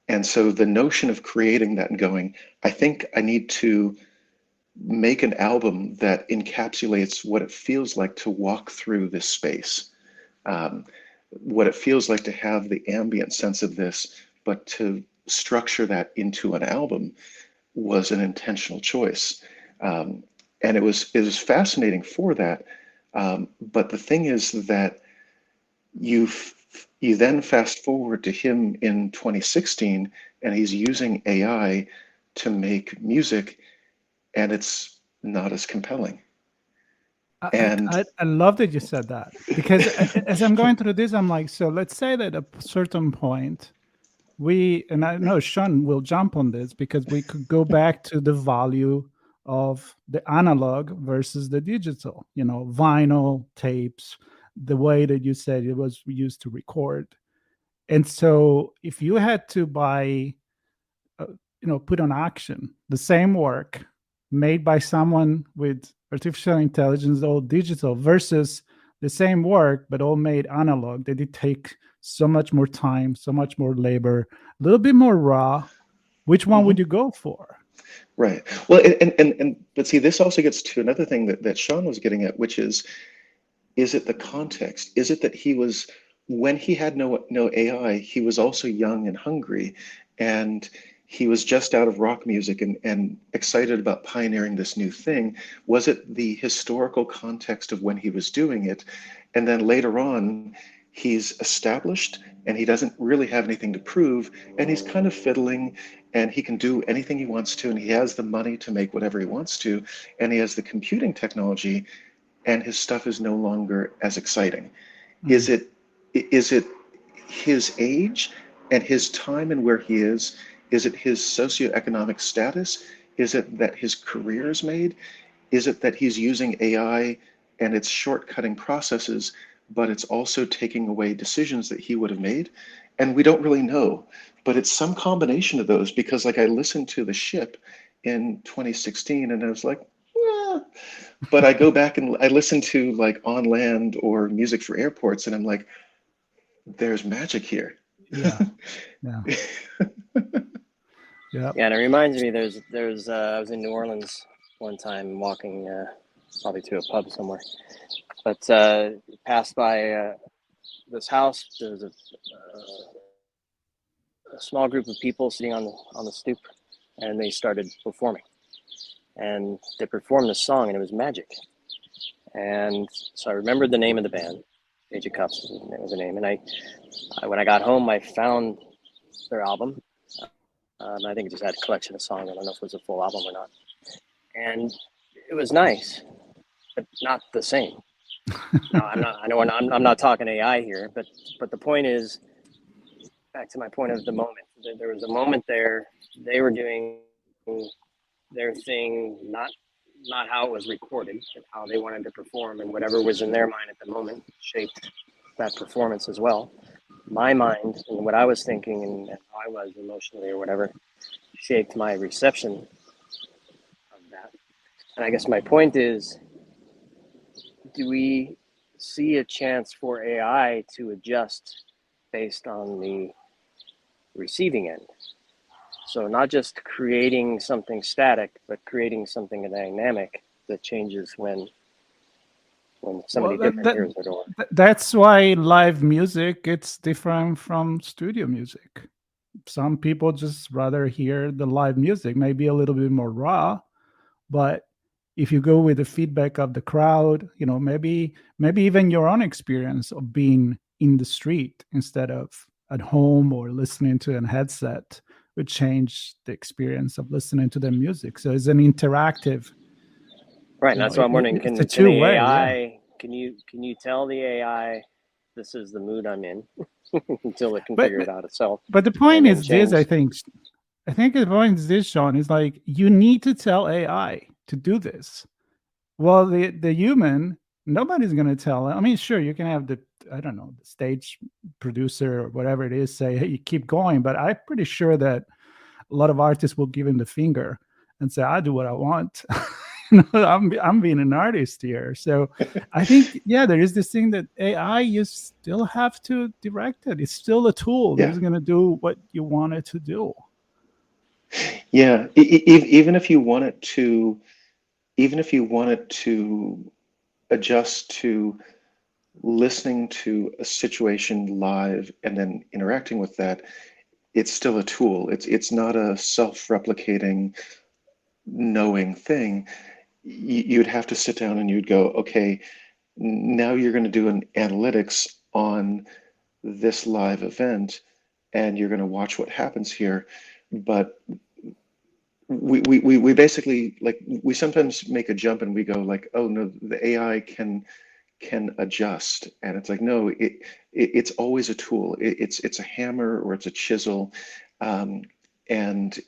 And so the notion of creating that and going, I think I need to make an album that encapsulates what it feels like to walk through this space, what it feels like to have the ambient sense of this, but to structure that into an album was an intentional choice. And it was fascinating for that. But the thing is that you then fast forward to him in 2016, and he's using AI to make music, and it's not as compelling. I love that you said that, because as I'm going through this, I'm like, so let's say that at a certain point, and I know Sean will jump on this, because we could go back to the value of the analog versus the digital, vinyl tapes, the way that you said it was used to record. And so if you had to buy, put on action the same work made by someone with artificial intelligence or digital versus the same work, but all made analog. They did take so much more time, so much more labor, a little bit more raw. Which one would you go for? Right. Well, but see, this also gets to another thing that Sean was getting at, which is it the context? Is it that he was, when he had no AI, he was also young and hungry, and he was just out of rock music and excited about pioneering this new thing? Was it the historical context of when he was doing it? And then later on, he's established and he doesn't really have anything to prove, and he's kind of fiddling, and he can do anything he wants to, and he has the money to make whatever he wants to, and he has the computing technology, and his stuff is no longer as exciting. Is it his age and his time and where he is? Is it his socioeconomic status? Is it that his career is made? Is it that he's using AI and it's shortcutting processes, but it's also taking away decisions that he would have made? And we don't really know, but it's some combination of those, because like I listened to The Ship in 2016 and I was like, but I go back and I listen to like On Land or Music for Airports, and I'm like, there's magic here. Yeah. Yeah. Yeah, and it reminds me, there's I was in New Orleans one time walking probably to a pub somewhere, but passed by this house. There was a small group of people sitting on the stoop, and they started performing, and they performed this song, and it was magic. And so I remembered the name of the band, Age of Cups was the name, and I when I got home, I found their album. I think it just had a collection of songs. I don't know if it was a full album or not. And it was nice, but not the same. No, I'm not talking AI here, but the point is, back to my point of the moment. There was a moment there. They were doing their thing, not how it was recorded, but how they wanted to perform, and whatever was in their mind at the moment shaped that performance as well. My mind and what I was thinking and how I was emotionally or whatever shaped my reception of that. And I guess my point is, do we see a chance for AI to adjust based on the receiving end? So not just creating something static, but creating something dynamic that changes when somebody different hears the door. That's why live music, it's different from studio music. Some people just rather hear the live music, maybe a little bit more raw, but if you go with the feedback of the crowd, maybe even your own experience of being in the street instead of at home or listening to a headset would change the experience of listening to the music. So it's an interactive. Right, and that's what I'm wondering. Can the AI, can you tell the AI this is the mood I'm in until it can figure it out itself? But the point is this, I think the point is this, Sean, is like you need to tell AI to do this. Well, the human, nobody's going to tell. I mean, sure, you can have the stage producer or whatever it is say, hey, you keep going. But I'm pretty sure that a lot of artists will give him the finger and say, I do what I want. I'm being an artist here. So I think, there is this thing that AI, you still have to direct it. It's still a tool that's going to do what you want it to do. Yeah, even if you want it to adjust to listening to a situation live and then interacting with that, it's still a tool. It's not a self-replicating knowing thing. You'd have to sit down and you'd go, okay, now you're going to do an analytics on this live event and you're going to watch what happens here. But we basically, like, we sometimes make a jump and we go like, oh no, the AI can adjust, and it's like, no, it's always a tool. It's a hammer or it's a chisel, and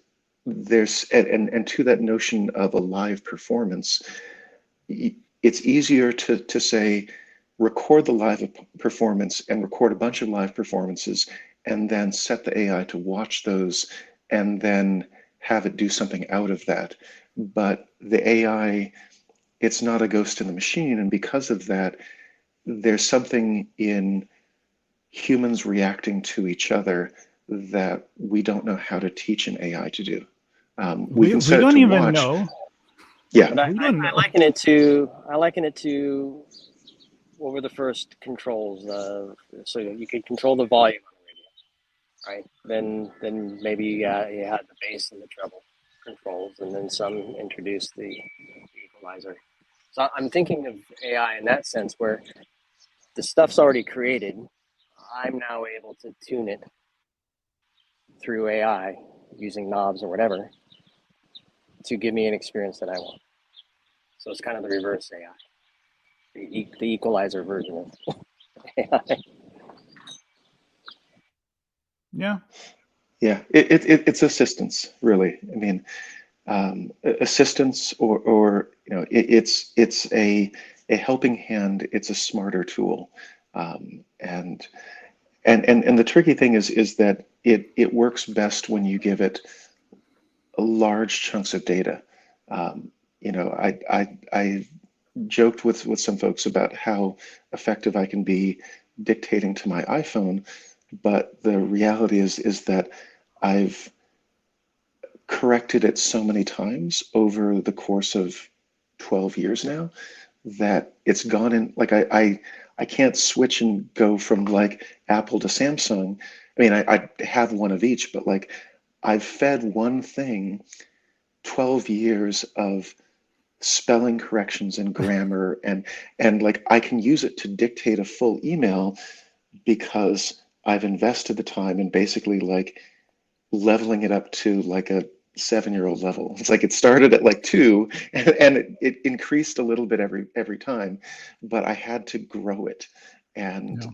there's and to that notion of a live performance, it's easier to say record the live performance and record a bunch of live performances and then set the AI to watch those and then have it do something out of that. But the AI, it's not a ghost in the machine, and because of that, there's something in humans reacting to each other that we don't know how to teach an AI to do. We can set don't it to even watch. know. Yeah, But I liken it to what were the first controls? So you could control the volume on the radio, right? Then maybe you had the bass and the treble controls, and then some introduced the equalizer. So I'm thinking of AI in that sense, where the stuff's already created. I'm now able to tune it through AI using knobs or whatever to give me an experience that I want. So it's kind of the reverse AI, the equalizer version of AI. Yeah. Yeah, it's assistance, really. I mean, assistance, or it's a helping hand. It's a smarter tool, and the tricky thing is that it works best when you give it large chunks of data. I joked with some folks about how effective I can be dictating to my iPhone, but the reality is that I've corrected it so many times over the course of 12 years now that it's gone in. Like I can't switch and go from like Apple to Samsung. I mean, I have one of each, but like I've fed one thing 12 years of spelling corrections and grammar, and like I can use it to dictate a full email because I've invested the time in basically like leveling it up to like a 7-year-old level. It's like it started at like 2 and it increased a little bit every time, but I had to grow it. And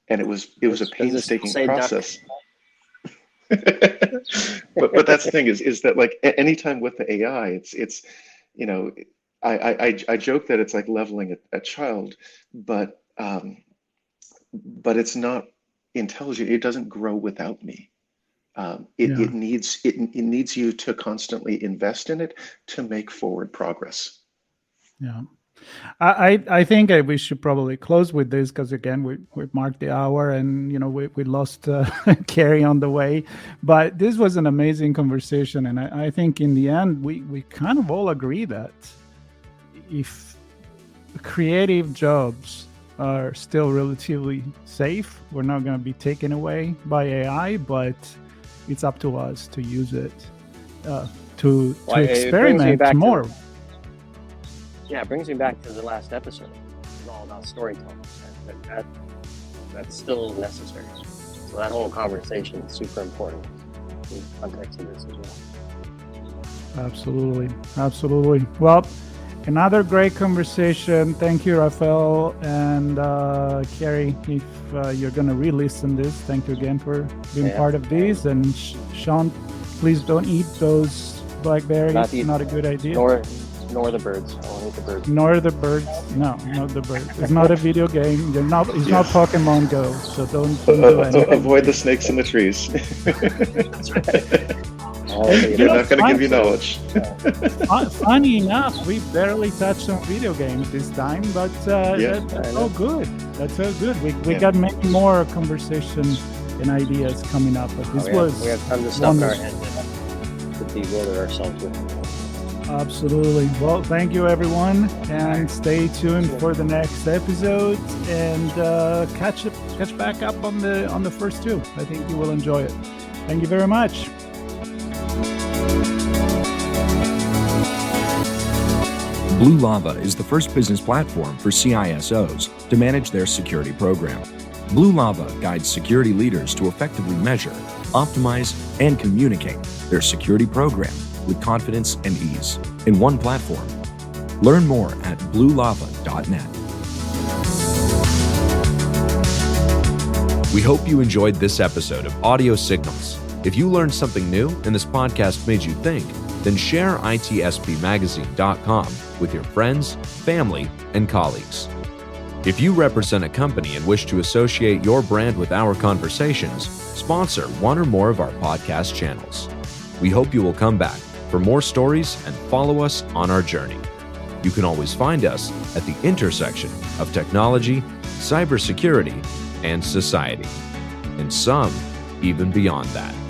it was a painstaking process. but that's the thing is that like anytime with the AI, it's I joke that it's like leveling a child, but it's not intelligent. It doesn't grow without me. It needs you to constantly invest in it to make forward progress. Yeah. I think we should probably close with this because again we've marked the hour and we lost Carey on the way, but this was an amazing conversation, and I think in the end we kind of all agree that if creative jobs are still relatively safe, we're not going to be taken away by AI, but it's up to us to use it to experiment more. Yeah, it brings me back to the last episode. It's all about storytelling. That's still necessary. So that whole conversation is super important in the context of this as well. Absolutely. Well, another great conversation. Thank you, Rafael and Carey. If you're going to re-listen this, thank you again for being part of this. And Sean, please don't eat those blackberries. Not a good idea. Nor the birds. I won't eat the birds. Nor the birds. No, not the birds. It's not a video game. It's not Pokemon Go. So don't do anything. Avoid the snakes in the trees. That's right. They're not going to give you knowledge. Funny enough, we barely touched on video games this time, but that's all good. That's all good. We got many more conversations and ideas coming up. But we have tons of stuff in our head to bewilder ourselves with. Absolutely. Well, thank you, everyone, and stay tuned for the next episode and catch back up on the first two. I think you will enjoy it. Thank you very much. Blue Lava is the first business platform for CISOs to manage their security program. Blue Lava guides security leaders to effectively measure, optimize, and communicate their security program with confidence and ease in one platform. Learn more at bluelava.net. We hope you enjoyed this episode of Audio Signals. If you learned something new and this podcast made you think, then share itspmagazine.com with your friends, family, and colleagues. If you represent a company and wish to associate your brand with our conversations, sponsor one or more of our podcast channels. We hope you will come back for more stories and follow us on our journey. You can always find us at the intersection of technology, cybersecurity, and society, and some even beyond that.